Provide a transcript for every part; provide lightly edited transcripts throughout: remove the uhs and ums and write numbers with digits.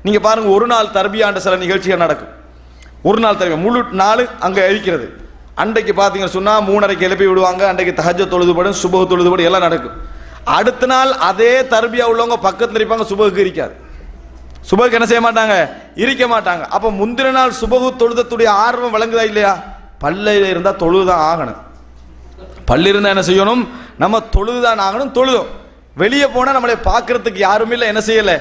நீங்கள் பாருங்கள், ஒரு நாள் தர்பியான்ற சில நிகழ்ச்சிகள் நடக்கும். ஒரு நாள் தர்பியா முழு நாள் அங்கே இருக்கிறது. அன்றைக்கு பார்த்தீங்கன்னு சொன்னால் 3:30 எழுப்பி விடுவாங்க. அன்றைக்கு தஹஜ்ஜத் தொழுதுபடும், சுபஹ் தொழுதுபடும் எல்லாம் நடக்கும். அடுத்த நாள் அதே தர்பியா உள்ளவங்க பக்கத்தில் இருப்பாங்க, சுபஹுக்கு இருக்காது. சுபஹுக்கு என்ன செய்ய மாட்டாங்க, இருக்க மாட்டாங்க. அப்போ முந்தின நாள் சுபஹு தொழுதத்துடைய ஆர்வம் விளங்குதா இல்லையா? பள்ளியில் இருந்தால் தொழுதுதான் ஆகணும். பள்ளி இருந்தால் என்ன செய்யணும், நம்ம தொழுதுதான் ஆகணும். தொழுதும் வெளியே போனால் நம்மளை பார்க்கறதுக்கு யாரும் இல்லை, என்ன செய்யலை,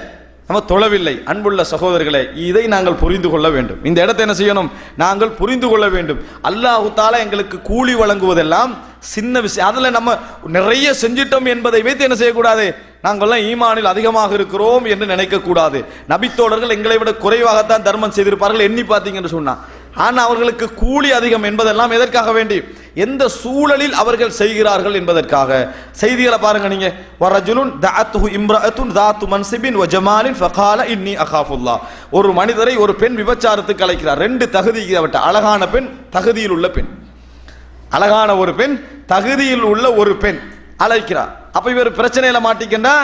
நம்ம தொழவில்லை. அன்புள்ள சகோதரர்களே, இதை நாங்கள் புரிந்து கொள்ள வேண்டும். இந்த இடத்தை என்ன செய்யணும், நாங்கள் புரிந்து கொள்ள வேண்டும். அல்லாஹ் தஆலா எங்களுக்கு கூலி வழங்குவதெல்லாம் சின்ன விஷயம். அதில் நம்ம நிறைய செஞ்சிட்டோம் என்பதை வைத்து என்ன செய்யக்கூடாது, நாங்கள்லாம் ஈமானில் அதிகமாக இருக்கிறோம் என்று நினைக்கக்கூடாது. நபித்தோழர்கள் எங்களை விட குறைவாகத்தான் தர்மம் செய்திருப்பார்கள் எண்ணி பார்த்தீங்கன்னு சொன்னால். ஆனால் அவர்களுக்கு கூலி அதிகம் என்பதெல்லாம் எதற்காக வேண்டி, எந்த சூழலில் அவர்கள் செய்கிறார்கள் என்பதற்காக. செய்திகளை பாருங்க நீங்க. வரஜுலுன் தஅத்துஹு இம்ரஅத்துன் ذات منصب وجمال فقال اني اخاف الله. ஒரு மனிதரை ஒரு பெண் விபச்சாரத்துக்கு அழைக்கிறார். 2 தகுதியற்ற அழகான பெண், தகுதியில் உள்ள பெண், அழகான ஒரு பெண், தகுதியில் உள்ள ஒரு பெண் அழைக்கிறார். அப்ப இவர் பிரச்சனையில மாட்டிக்கின்றா,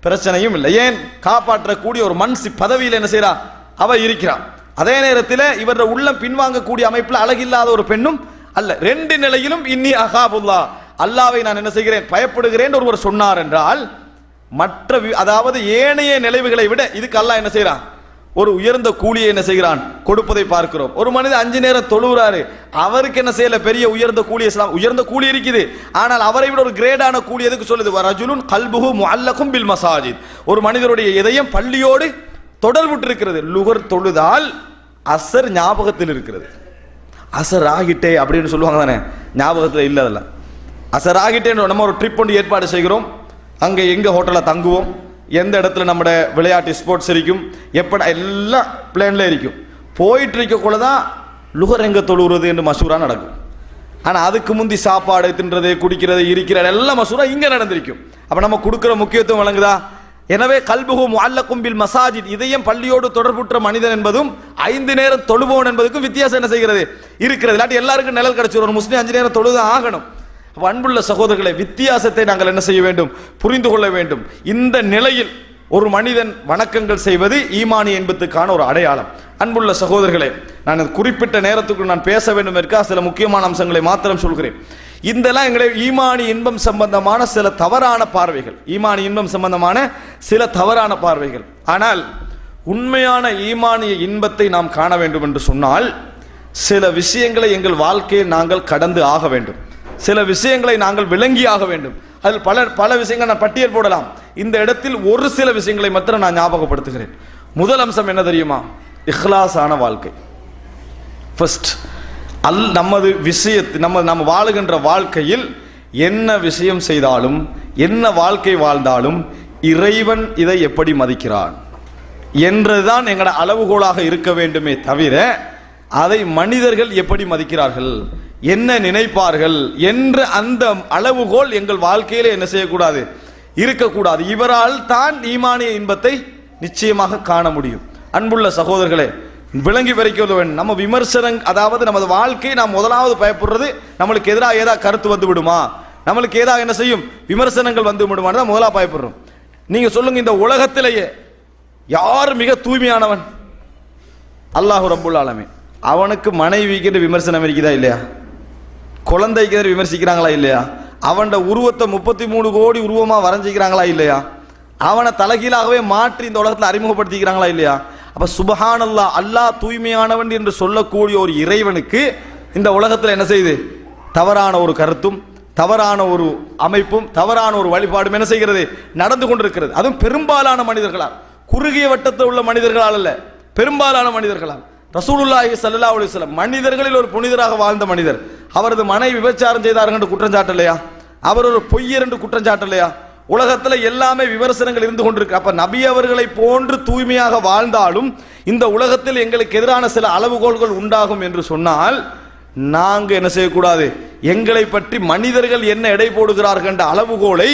பிரச்சனையும் இல்லை. ஏன், காப்பாற்றக்கூடிய ஒரு மன்சி பதவியில் என்ன செய்யறா, அவ இருக்கிறார். அதே நேரத்தில் இவர உள்ளம் பின்வாங்கக்கூடிய அமைப்பில் அழகில்லாத ஒரு பெண்ணும் அல்ல. 2 நிலையிலும் இன்னி அகாபுல்லா, அல்லாவை நான் என்ன செய்கிறேன், பயப்படுகிறேன் ஒருவர் சொன்னார் என்றால், மற்ற அதாவது ஏனைய நிலைவுகளை விட இதுக்கு அல்லாஹ் என்ன செய்யறான், ஒரு உயர்ந்த கூலியை என்ன செய்கிறான், கொடுப்பதை பார்க்கிறோம். ஒரு மனிதன் 5 நேரம் தொழுகிறாரு, அவருக்கு என்ன செய்யல, பெரிய உயர்ந்த கூலி, இஸ்லாம் உயர்ந்த கூலி இருக்குது. ஆனால் அவரை விட ஒரு கிரேடான கூலி எதுக்கு சொல்லுது, ரஜுலுன் கல்புஹு முஅல்லகும் பில் மசாஜித். ஒரு மனிதருடைய இதயம் பள்ளியோடு தொடர்புட்டு இருக்கிறது. லுகர் தொழுதால் அசர் ஞாபகத்தில் இருக்கிறது. அசர் ஆகிட்டே அப்படின்னு சொல்லுவாங்க தானே, ஞாபகத்தில் இல்லை. அதெல்லாம் அசர் ஆகிட்டே. நம்ம ஒரு ட்ரிப் ஒன்று ஏற்பாடு செய்கிறோம், அங்கே எங்கள் ஹோட்டலில் தங்குவோம், எந்த இடத்துல நம்மட விளையாட்டு ஸ்போர்ட்ஸ் இருக்கும், எப்படா எல்லாம் பிளேனில் இருக்கும். போயிட்டு இருக்கக்குள்ள தான் லுகர் எங்கே தொழுகிறது என்று மசூரா நடக்கும். ஆனால் அதுக்கு முந்தி சாப்பாடு தின்றது, குடிக்கிறது, இருக்கிறது எல்லாம் மசூரா இங்கே நடந்திருக்கும். அப்போ நம்ம கொடுக்குற முக்கியத்துவம் வழங்குதா? எனவே கல்புஹு முஅல்லகும் பில் மசாஜித், இதயம் பள்ளியோடு தொடர்புற்ற மனிதன் என்பதும் 5 நேரம் தொழுபவன் என்பதுக்கும் வித்தியாசம் என்ன செய்கிறது, இருக்கிறது. இல்லாட்டி எல்லாருக்கும் நிழல் கிடைச்சிடும். ஒரு முஸ்லீம் 5 நேரம் தொழுது ஆகணும். அன்புள்ள சகோதரர்களை, வித்தியாசத்தை நாங்கள் என்ன செய்ய வேண்டும், புரிந்து கொள்ள வேண்டும். இந்த நிலையில் ஒரு மனிதன் வணக்கங்கள் செய்வது ஈமானி என்பதற்கான ஒரு அடையாளம். அன்புள்ள சகோதரர்களே, நான் குறிப்பிட்ட நேரத்துக்கு நான் பேச வேண்டும் இருக்க சில முக்கியமான அம்சங்களை மாத்திரம் சொல்கிறேன். இதெல்லாம் எங்களை ஈமானி இன்பம் சம்பந்தமான சில தவறான பார்வைகள், ஈமானி இன்பம் சம்பந்தமான சில தவறான பார்வைகள். ஆனால் உண்மையான ஈமானிய இன்பத்தை நாம் காண வேண்டும் என்று சொன்னால் சில விஷயங்களை எங்கள் வாழ்க்கையில் நாங்கள் கடந்து ஆக வேண்டும், சில விஷயங்களை நாங்கள் விளங்கி ஆக வேண்டும். அதில் பல விஷயங்கள் நான் பட்டியல் போடலாம். இந்த இடத்தில் ஒரு சில விஷயங்களை மாத்திரம் நான் ஞாபகப்படுத்துகிறேன். முதல் அம்சம் என்ன தெரியுமா, இஹ்லாஸான வாழ்க்கை. ஃபர்ஸ்ட் நமது விஷயத்தை நம்ம வாழுகின்ற வாழ்க்கையில் என்ன விஷயம் செய்தாலும், என்ன வாழ்க்கை வாழ்ந்தாலும் இறைவன் இதை எப்படி மதிக்கிறான் என்றுதான் எங்களோட அளவுகோலாக இருக்க வேண்டுமே தவிர, அதை மனிதர்கள் எப்படி மதிக்கிறார்கள், என்ன நினைப்பார்கள் என்ற அந்த அளவுகோல் எங்கள் வாழ்க்கையில என்ன செய்யக்கூடாது, இருக்கக்கூடாது. இவரால் தான் ஈமானிய இன்பத்தை நிச்சயமாக காண முடியும். அன்புள்ள சகோதரர்களே, விளங்கி வரைக்கிறது வேண்டும். நம்ம விமர்சனம், அதாவது நமது வாழ்க்கை நாம் முதலாவது பயப்படுறது நம்மளுக்கு எதிராக ஏதாவது கருத்து வந்து விடுமா, நம்மளுக்கு ஏதாவது என்ன செய்யும், விமர்சனங்கள் வந்து விடுமான்னு தான் முதலாக பயப்படுறோம். நீங்க சொல்லுங்க, இந்த உலகத்திலேயே யார் மிக தூய்மையானவன்? அல்லாஹ் ரப்புல் ஆலமீன். அவனுக்கு மனைவிக்கு விமர்சனம் இருக்குதா இல்லையா, குழந்தைக்கு விமர்சிக்கிறாங்களா இல்லையா, அவன் உருவத்தை 33 கோடி உருவமா வரைஞ்சிக்கிறாங்களா இல்லையா, அவனை தலைகீழாகவே மாற்றி இந்த உலகத்தில் அறிமுகப்படுத்திக்கிறாங்களா இல்லையா? அப்ப சுப்ஹானல்லாஹ், அல்லாஹ் தூய்மையானவன் என்று சொல்லக்கூடிய ஒரு இறைவனுக்கு இந்த உலகத்தில் என்ன செய்யுது, தவறான ஒரு கருத்தும், தவறான ஒரு அமைப்பும், தவறான ஒரு வழிபாடும் என்ன செய்கிறது, நடந்து கொண்டிருக்கிறது. அதுவும் பெரும்பாலான மனிதர்களால், குறுகிய வட்டத்தில் உள்ள மனிதர்களால் அல்ல, பெரும்பாலான மனிதர்களால். ரசூலுல்லாஹி ஸல்லல்லாஹு அலைஹி வஸல்லம் மனிதர்களில் ஒரு புனிதராக வாழ்ந்த மனிதர். அவரது மனைவி விபச்சாரம் செய்தார்கள் என்று குற்றஞ்சாட்டலையா, அவர் ஒரு பொய்யர் என்று குற்றஞ்சாட்டலையா? உலகத்தில் எல்லாமே விமர்சனங்கள் இருந்து கொண்டிருக்கு. அப்ப நபி அவர்களை போன்று தூய்மையாக வாழ்ந்தாலும் இந்த உலகத்தில் எங்களுக்கு எதிரான சில அளவுகோல்கள் உண்டாகும் என்று சொன்னால் நாங்கள் என்ன செய்யக்கூடாது, எங்களை பற்றி மனிதர்கள் என்ன எடை போடுகிறார்கள் என்ற அளவுகோலை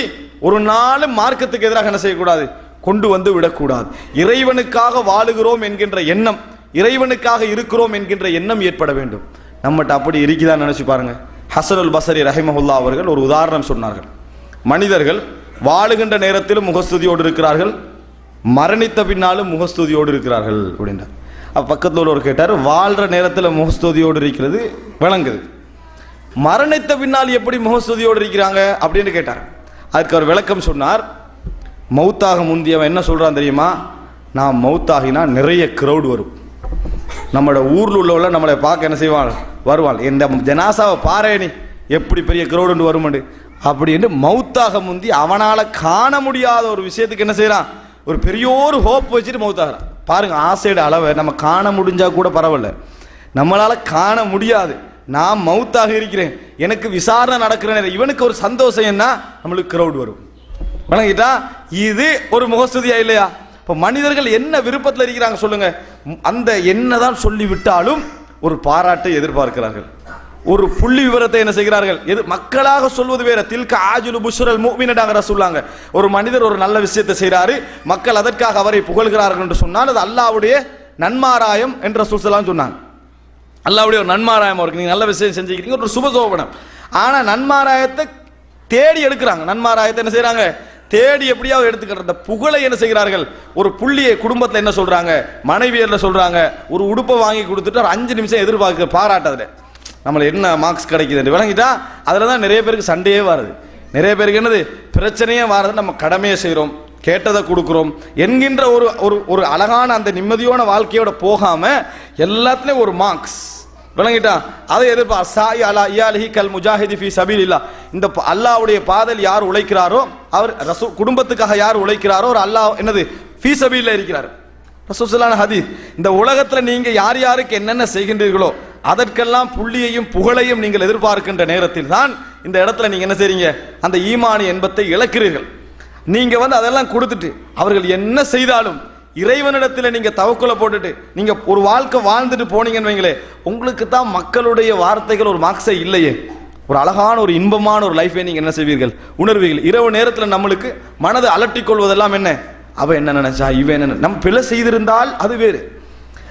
ஒரு நாளும் மார்க்கத்துக்கு எதிராக என்ன செய்யக்கூடாது, கொண்டு வந்து விடக்கூடாது. இறைவனுக்காக வாழுகிறோம் என்கின்ற எண்ணம், இறைவனுக்காக இருக்கிறோம் என்கின்ற எண்ணம் ஏற்பட வேண்டும். நம்மகிட்ட அப்படி இருக்குதான் நினைச்சு பாருங்க. ஹசனுல் பஸரி ரஹிமஹுல்லா அவர்கள் ஒரு உதாரணம் சொன்னார்கள். மனிதர்கள் வாழுகின்ற நேரத்திலும் முகஸ்துதியோடு இருக்கிறார்கள், மரணித்த பின்னாலும் முகஸ்துதியோடு இருக்கிறார்கள் அப்படின்றார். பக்கத்தில் உள்ளவர் கேட்டார், வாழ்கிற நேரத்தில் முகஸ்துதியோடு இருக்கிறது விளங்குது, மரணித்த பின்னால் எப்படி முகஸ்துதியோடு இருக்கிறாங்க அப்படின்னு கேட்டார். அதுக்கு அவர் விளக்கம் சொன்னார். மௌத்தாக முந்தியவன் என்ன சொல்கிறான் தெரியுமா, நான் மௌத்தாகினா நிறைய க்ரௌடு வரும், நம்மளோட ஊரில் உள்ளவள நம்மளை பார்க்க என்ன செய்வாள், வருவாள், இந்த ஜனாசாவை பாரு நீ எப்படி பெரிய க்ரௌடு வருமாண்டு அப்படின்னு மௌத்தாக முந்தி அவனால் காண முடியாத ஒரு விஷயத்துக்கு என்ன செய்கிறான், ஒரு பெரிய ஒரு ஹோப் வச்சுட்டு மௌத்தாகிறான். பாருங்க, ஆசையோட அளவை நம்ம காண முடிஞ்சால் கூட பரவாயில்ல, நம்மளால் காண முடியாது, நான் மௌத்தாக இருக்கிறேன், எனக்கு விசாரணை நடக்கிற நேரம் இவனுக்கு ஒரு சந்தோஷம் என்ன, நம்மளுக்கு க்ரௌட் வரும். வணங்கிட்டா இது ஒரு முகஸ்துதியா இல்லையா? இப்போ மனிதர்கள் என்ன விருப்பத்தில் இருக்கிறாங்க சொல்லுங்க, அந்த என்னதான் சொல்லிவிட்டாலும் ஒரு பாராட்டை எதிர்பார்க்கிறார்கள், ஒரு புள்ளி விவரத்தை என்ன செய்கிறார்கள், எது மக்களாக சொல்வது வேற. தில்க ஆஜுலு புஷ்ரல் முஃமினாக சொல்லுவாங்க. ஒரு மனிதர் ஒரு நல்ல விஷயத்தை செய்கிறாரு, மக்கள் அதற்காக அவரை புகழ்கிறார்கள் என்று சொன்னால் அது அல்லாஹ்வுடைய நன்மாராயம் என்று ரசூல் ஸல்லல்லாஹு அலைஹி வஸல்லம் சொன்னாங்க. அல்லாஹ்வுடைய ஒரு நன்மாராயம் இருக்கு, நீங்கள் நல்ல விஷயம் செஞ்சுக்கிறீங்க, ஒரு சுபசோபனம். ஆனால் நன்மாராயத்தை தேடி எடுக்கிறாங்க, நன்மாராயத்தை என்ன செய்கிறாங்க, தேடி எப்படியாவது எடுத்துக்கிற அந்த புகழை என்ன செய்கிறார்கள், ஒரு புள்ளியை குடும்பத்தில் என்ன சொல்கிறாங்க, மனைவியரில் சொல்கிறாங்க, ஒரு உடுப்பை வாங்கி கொடுத்துட்டு ஒரு 5 நிமிஷம் எதிர்பார்க்க பாராட்டதில் நம்மளுக்கு என்ன மார்க்ஸ் கிடைக்குது விளங்கிட்டா, அதில் தான் நிறைய பேருக்கு சண்டையே வருது, நிறைய பேருக்கு என்னது பிரச்சனையே வருது. நம்ம கடமையை செய்கிறோம், கேட்டதை கொடுக்குறோம் என்கின்ற ஒரு அழகான அந்த நிம்மதியான வாழ்க்கையோட போகாமல் எல்லாத்துலேயும் ஒரு மார்க்ஸ் விளங்கிட்டா, அதை எதிர்பார். சாய் அலா இயாலிஹி கல் முஜாஹிதி ஃபி சபீலில்லாஹ், இந்த அல்லாஹ்வுடைய பாதையில் யார் உழைக்கிறாரோ அவர் ரசூல், குடும்பத்துக்காக யார் உழைக்கிறாரோ ஒரு அல்லாஹ் என்னது ஃபீ சபீலில் இருக்கிறார். ரசூல் ஸல்லல்லாஹு அலைஹி ஹதீஸ், இந்த உலகத்தில் நீங்கள் யார் யாருக்கு என்னென்ன செய்கின்றீர்களோ அதற்கெல்லாம் புள்ளியையும் புகழையும் நீங்கள் எதிர்பார்க்கின்ற நேரத்தில் தான் இந்த இடத்துல நீங்கள் என்ன செய்றீங்க, அந்த ஈமானி என்பதை இழக்கிறீர்கள். நீங்கள் அதெல்லாம் கொடுத்துட்டு அவர்கள் என்ன செய்தாலும் இறைவனிடத்தில் நீங்கள் தவக்குல போட்டுட்டு நீங்கள் ஒரு வாழ்க்கை வாழ்ந்துட்டு போனீங்கன்னு வைங்களே, உங்களுக்கு தான் மக்களுடைய வார்த்தைகள் ஒரு மார்க்ஸே இல்லையே, ஒரு அழகான ஒரு இன்பமான ஒரு லைஃபை நீங்கள் என்ன செய்வீர்கள், உணர்வீர்கள். இரவு நேரத்தில் நம்மளுக்கு மனதை அலட்டிக் கொள்வதெல்லாம் என்ன, அவ என்ன நினைச்சா, இவன் என்ன, நம்ம பிழை செய்திருந்தால் அது வேறு,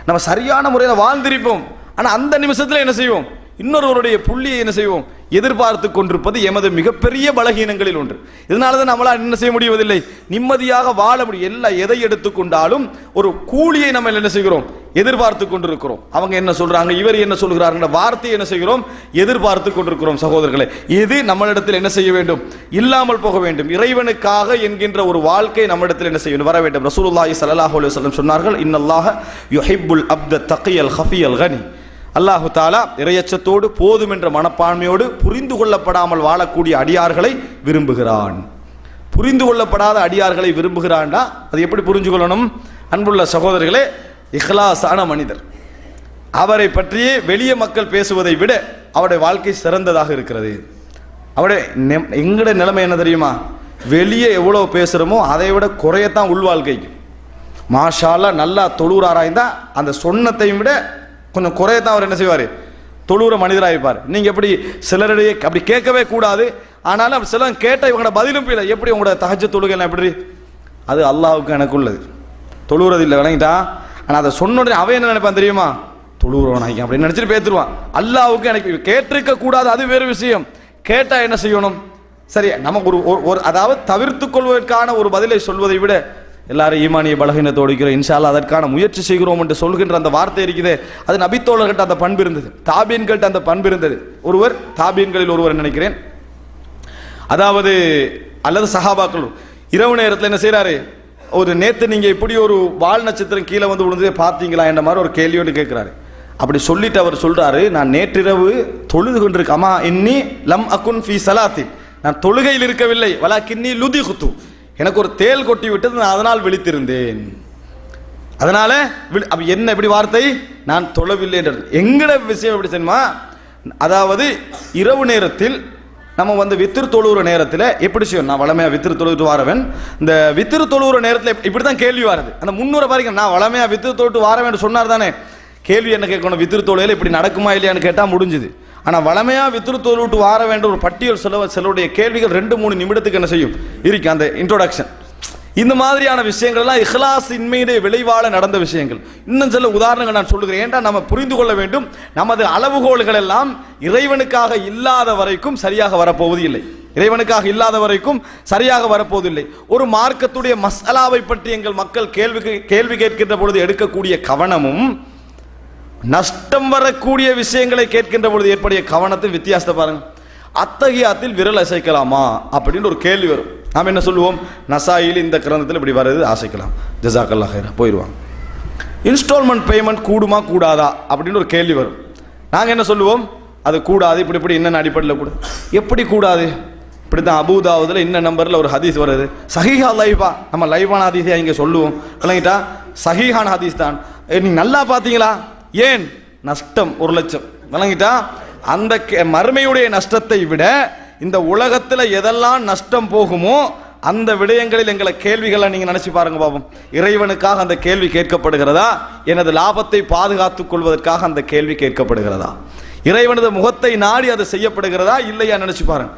நம்ம சரியான முறையில் வாழ்ந்திருப்போம். ஆனால் அந்த நிமிஷத்தில் என்ன செய்வோம், இன்னொருவருடைய புள்ளியை என்ன செய்வோம், எதிர்பார்த்து கொண்டிருப்பது எமது மிகப்பெரிய பலகீனங்களில் ஒன்று. இதனால தான் நம்மளால் என்ன செய்ய முடிவதில்லை, நிம்மதியாக வாழ முடியும். எதை எடுத்துக்கொண்டாலும் ஒரு கூலியை நம்ம என்ன செய்கிறோம், எதிர்பார்த்து கொண்டிருக்கிறோம். அவங்க என்ன சொல்றாங்க, இவர் என்ன சொல்கிறார்கள், வார்த்தையை என்ன செய்கிறோம், எதிர்பார்த்து கொண்டிருக்கிறோம். சகோதரர்களே, இது நம்மளிடத்தில் என்ன செய்ய வேண்டும், இல்லாமல் போக வேண்டும். இறைவனுக்காக என்கின்ற ஒரு வாழ்க்கை நம்மிடத்தில் என்ன செய்ய வர வேண்டும். ரசூலுல்லாஹி ஸல்லல்லாஹு அலைஹி வஸல்லம் சொன்னார்கள், இன்னல்லாஹ யுஹிப்புல் அப்த தக்கியல் ஹஃபியல் கனி, அல்லாஹு தாலா இறையச்சத்தோடு போதும் என்ற மனப்பான்மையோடு புரிந்து கொள்ளப்படாமல் வாழக்கூடிய அடியார்களை விரும்புகிறான். புரிந்து கொள்ளப்படாத அடியார்களை விரும்புகிறான்டா அது எப்படி புரிஞ்சு கொள்ளணும்? அன்புள்ள சகோதரர்களே, இஹ்லாஸான மனிதர், அவரை பற்றியே வெளிய மக்கள் பேசுவதை விட அவருடைய வாழ்க்கை சிறந்ததாக இருக்கிறது. அவருடைய எங்களுடைய நிலைமை என்ன தெரியுமா, வெளியே எவ்வளோ பேசுகிறோமோ அதை விட குறையத்தான் உள்வாழ்க்கைக்கு. மாஷா அல்லாஹ் நல்லா தொழுறாராய்ந்தா அந்த சொன்னத்தையும் விட கொஞ்சம் குறையத்தான் அவர் என்ன செய்வார், தொழுகிற மனிதராக இருப்பார். நீங்கள் எப்படி சிலருடைய அப்படி கேட்கவே கூடாது, ஆனாலும் சிலர் கேட்ட இவங்களோட பதிலும் இல்லை, எப்படி உங்களோட தஹஜ்ஜுத் தொழுகைலாம் எப்படி, அது அல்லாஹ்வுக்கு எனக்கு உள்ளது, தொழுகிறது இல்லை விளங்கிட்டா. ஆனால் அதை சொன்ன உடனே அவன் என்ன நினைப்பான் தெரியுமா, தொழுகிறவன் அப்படின்னு நினச்சிட்டு பேத்துருவான். அல்லாஹ்வுக்கு எனக்கு கேட்டிருக்க கூடாது, அது வேறு விஷயம். கேட்டால் என்ன செய்யணும், சரி நமக்கு ஒரு அதாவது தவிர்த்து கொள்வதற்கான ஒரு பதிலை சொல்வதை விட எல்லாரும் ஈமானிய பலகீனத்தோடு இருக்கிற இன்ஷா அல்லாஹ் அதற்கான முயற்சி செய்கிறோம் என்று சொல்கின்ற அந்த வார்த்தை இருக்குது, அது நபித்தோழர்கிட்ட அந்த பண்பு இருந்தது, தாபீன்கள்ட்ட அந்த பண்பு இருந்தது. ஒருவர் தாபீன்களில் ஒருவர் நினைக்கிறேன், அதாவது அல்லது சஹாபாக்கள் இரவு நேரத்தில் என்ன செய்கிறாரு, ஒரு நேற்று நீங்கள் இப்படி ஒரு வால் நட்சத்திரம் கீழே வந்து விழுந்ததே பார்த்தீங்களா என்ற மாதிரி ஒரு கேள்வியோடு கேட்குறாரு. அப்படி சொல்லிட்டு அவர் சொல்கிறாரு, நான் நேற்றிரவு தொழுது கொண்டிருக்கமா இன்னி லம் அகுன் ஃபி சலாத்தின், நான் தொழுகையில் இருக்கவில்லை, வலா கின்னி லுதி குத்து, எனக்கு ஒரு தேல் கொட்டி விட்டது, நான் அதனால் விழித்திருந்தேன், அதனால என்ன எப்படி வார்த்தை, நான் தொழவில்லை என்றது. எங்கட விஷயம் எப்படி தெரியுமா, அதாவது இரவு நேரத்தில் நம்ம வித்திரு தொழுகிற நேரத்தில் எப்படி செய்யும், நான் வளமையாக வித்திரு தொழுகிட்டு வரவன், இந்த வித்திரு தொழுகிற நேரத்தில் இப்படி தான் கேள்வி வருது. அந்த 300 பாருங்க, நான் வளமையாக வித்திரு தொழுட்டு வரவேன் சொன்னார் தானே, கேள்வி என்ன கேட்கணும், வித்திரு தொழுகையில் இப்படி நடக்குமா இல்லையான்னு கேட்டால் முடிஞ்சுது. ஆனால் வளமையாக வித்திரு தொழுவிட்டு வார வேண்டிய ஒரு பட்டியல் சிலருடைய கேள்விகள் 2-3 நிமிடத்துக்கு என்ன செய்யும் இருக்கு அந்த இன்ட்ரோடக்ஷன். இந்த மாதிரியான விஷயங்கள்லாம் இஹ்லாஸ் இன்மையுடைய விளைவால நடந்த விஷயங்கள். இன்னும் சில உதாரணங்கள் நான் சொல்லுகிறேன், ஏன்டா நம்ம புரிந்து கொள்ள வேண்டும், நமது அளவுகோல்கள் எல்லாம் இறைவனுக்காக இல்லாத வரைக்கும் சரியாக வரப்போவது இல்லை. இறைவனுக்காக இல்லாத வரைக்கும் சரியாக வரப்போவதில்லை. ஒரு மார்க்கத்துடைய மஸ்அலாவை பற்றி எங்கள் மக்கள் கேள்வி கேட்கின்ற பொழுது எடுக்கக்கூடிய கவனமும் நஷ்டம் வரக்கூடிய விஷயங்களை கேட்கின்ற பொழுது ஏற்படைய கவனத்தின் வித்தியாசத்தை பாருங்க. அத்தஹியாத்தில் விரல் அசைக்கலாமா அப்படின்னு ஒரு கேள்வி வரும். நாம் என்ன சொல்லுவோம்? நசாயில் இந்த கிரந்தத்தில் இப்படி வருது, அசைக்கலாம், ஜஸாக்கல்லாஹ் ஹைரா, போயிடுவாங்க. இன்ஸ்டால்மெண்ட் பேமெண்ட் கூடுமா கூடாதா அப்படின்னு ஒரு கேள்வி வரும். நாங்கள் என்ன சொல்லுவோம்? அது கூடாது. இப்படி என்னென்ன அடிப்படையில் கூட எப்படி கூடாது? இப்படி தான் அபூதாவுதில் இன்ன நம்பரில் ஒரு ஹதீஸ் வருது, சஹீஹா லைவா, நம்ம லைவான ஹதீஸை இங்கே சொல்லுவோம், விளங்கிட்டா சஹீஹான ஹதீஸ் தான். நீங்கள் நல்லா பார்த்தீங்களா? ஏன் நஷ்டம் 1 லட்சம், விளங்கிட்டா? அந்த மறுமையுடைய நஷ்டத்தை விட இந்த உலகத்தில் எதெல்லாம் நஷ்டம் போகுமோ அந்த விடயங்களில் எங்களை கேள்விகளை நீங்கள் நினச்சி பாருங்க பாப்போம். இறைவனுக்காக அந்த கேள்வி கேட்கப்படுகிறதா? எனது லாபத்தை பாதுகாத்துக் கொள்வதற்காக அந்த கேள்வி கேட்கப்படுகிறதா? இறைவனது முகத்தை நாடி அது செய்யப்படுகிறதா இல்லையா? நினைச்சு பாருங்க.